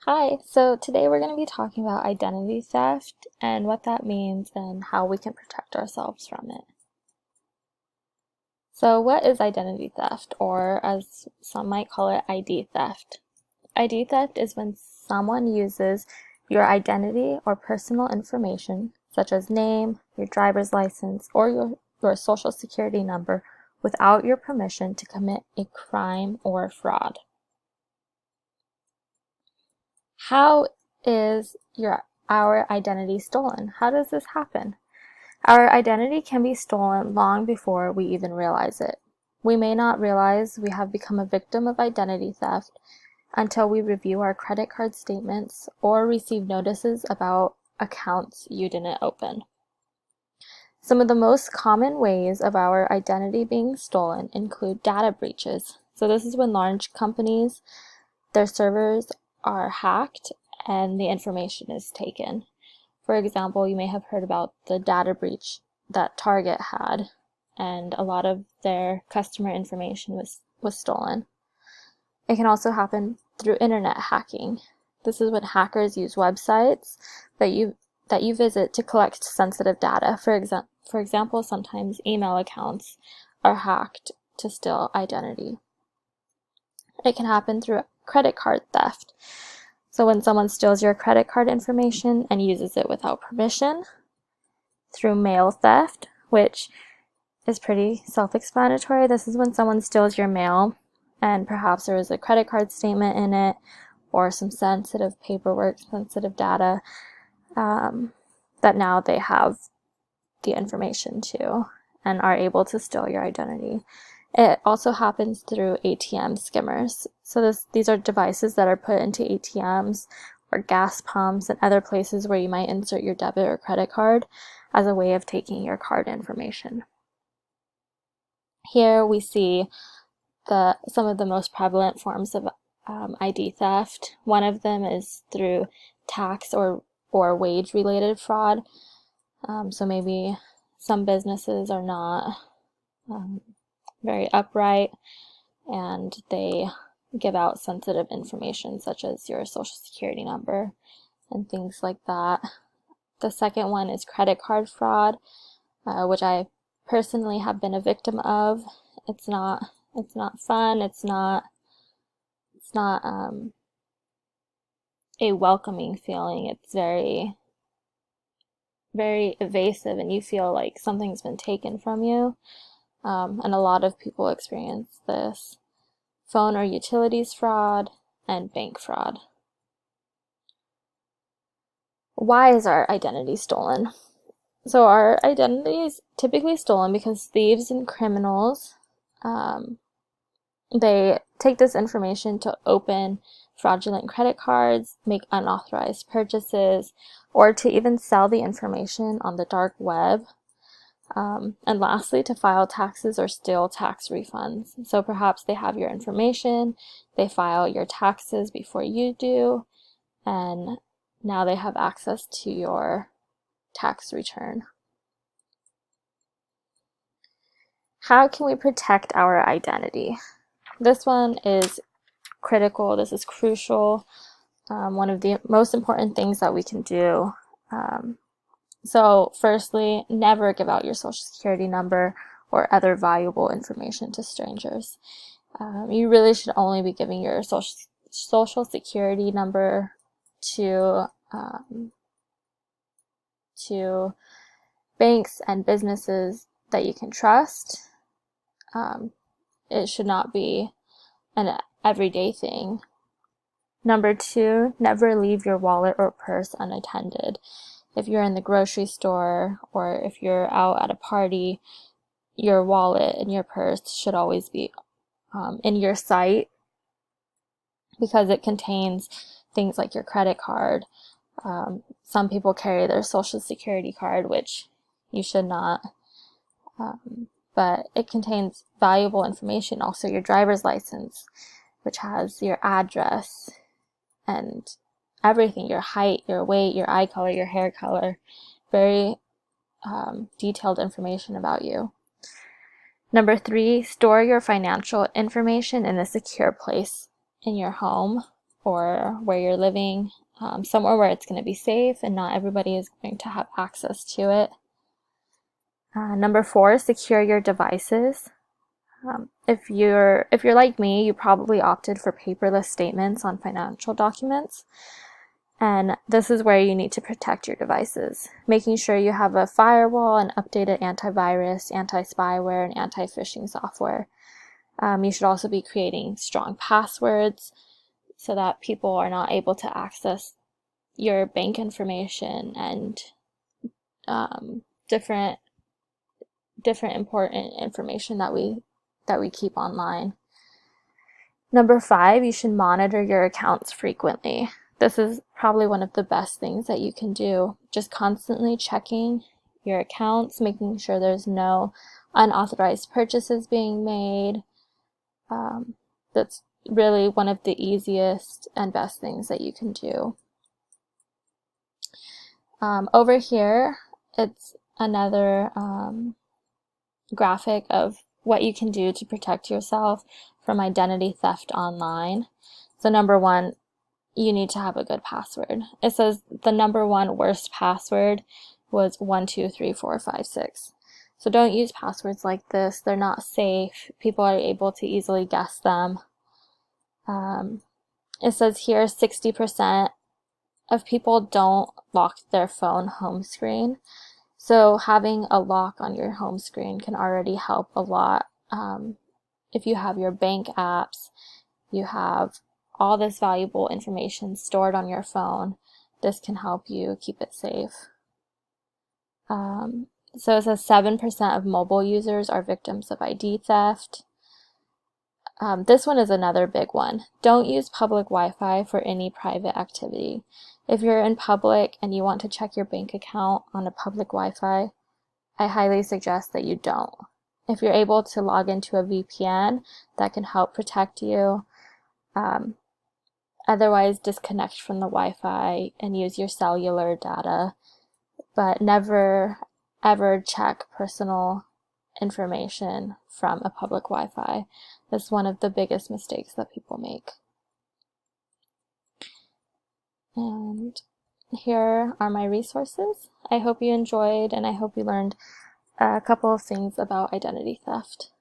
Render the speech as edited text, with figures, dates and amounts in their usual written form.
Hi, so today we're going to be talking about identity theft and what that means and how we can protect ourselves from it. So, what is identity theft, or as some might call it, ID theft? ID theft is when someone uses your identity or personal information, such as name, your driver's license, or your social security number, without your permission to commit a crime or fraud. How is our identity stolen? How does this happen? Our identity can be stolen long before we even realize it. We may not realize we have become a victim of identity theft until we review our credit card statements or receive notices about accounts you didn't open. Some of the most common ways of our identity being stolen include data breaches. So this is when large companies, their servers are hacked and the information is taken. For example, you may have heard about the data breach that Target had, and a lot of their customer information was stolen. It can also happen through internet hacking. This is when hackers use websites that you visit to collect sensitive data. For example, sometimes email accounts are hacked to steal identity. It can happen through credit card theft. So when someone steals your credit card information and uses it without permission, through mail theft, which is pretty self-explanatory. This is when someone steals your mail and perhaps there is a credit card statement in it or some sensitive paperwork, sensitive data that now they have the information to and are able to steal your identity. It also happens through ATM skimmers. So these are devices that are put into ATMs or gas pumps and other places where you might insert your debit or credit card as a way of taking your card information. Here we see some of the most prevalent forms of ID theft. One of them is through tax or wage-related fraud. So maybe some businesses are not very upright and they give out sensitive information such as your social security number and things like that. The second one is credit card fraud, which I personally have been a victim of. It's not fun. It's not a welcoming feeling. It's very evasive, and you feel like something's been taken from you. And a lot of people experience this. Phone or utilities fraud and bank fraud. Why is our identity stolen? So our identity is typically stolen because thieves and criminals, they take this information to open fraudulent credit cards, make unauthorized purchases, or to even sell the information on the dark web. And lastly, to file taxes or steal tax refunds. So perhaps they have your information, they file your taxes before you do, and now they have access to your tax return. How can we protect our identity? This one is critical. This is crucial. One of the most important things that we can do. So firstly, never give out your social security number or other valuable information to strangers. You really should only be giving your social security number to banks and businesses that you can trust. It should not be an everyday thing. Number two, never leave your wallet or purse unattended. If you're in the grocery store or if you're out at a party, your wallet and your purse should always be in your sight because it contains things like your credit card. Some people carry their social security card, which you should not. But it contains valuable information, also your driver's license, which has your address and everything, your height, your weight, your eye color, your hair color, very detailed information about you. Number three, store your financial information in a secure place in your home or where you're living, somewhere where it's going to be safe and not everybody is going to have access to it. Number 4, secure your devices. If you're like me, you probably opted for paperless statements on financial documents. And this is where you need to protect your devices, making sure you have a firewall and updated antivirus, anti-spyware, and anti-phishing software. You should also be creating strong passwords so that people are not able to access your bank information and different important information that we keep online. Number 5, you should monitor your accounts frequently. This is probably one of the best things that you can do. Just constantly checking your accounts, making sure there's no unauthorized purchases being made. That's really one of the easiest and best things that you can do. Over here, it's another graphic of what you can do to protect yourself from identity theft online. So number 1, you need to have a good password. It says the number 1 worst password was 123456. So don't use passwords like this. They're not safe. People are able to easily guess them. It says here 60% of people don't lock their phone home screen. So having a lock on your home screen can already help a lot. If you have your bank apps, you have all this valuable information stored on your phone, this can help you keep it safe. So it says 7% of mobile users are victims of ID theft. This one is another big one. Don't use public Wi-Fi for any private activity. If you're in public and you want to check your bank account on a public Wi-Fi, I highly suggest that you don't. If you're able to log into a VPN, that can help protect you. Otherwise, disconnect from the Wi-Fi and use your cellular data, but never ever check personal information from a public Wi-Fi. That's one of the biggest mistakes that people make. And here are my resources. I hope you enjoyed and I hope you learned a couple of things about identity theft.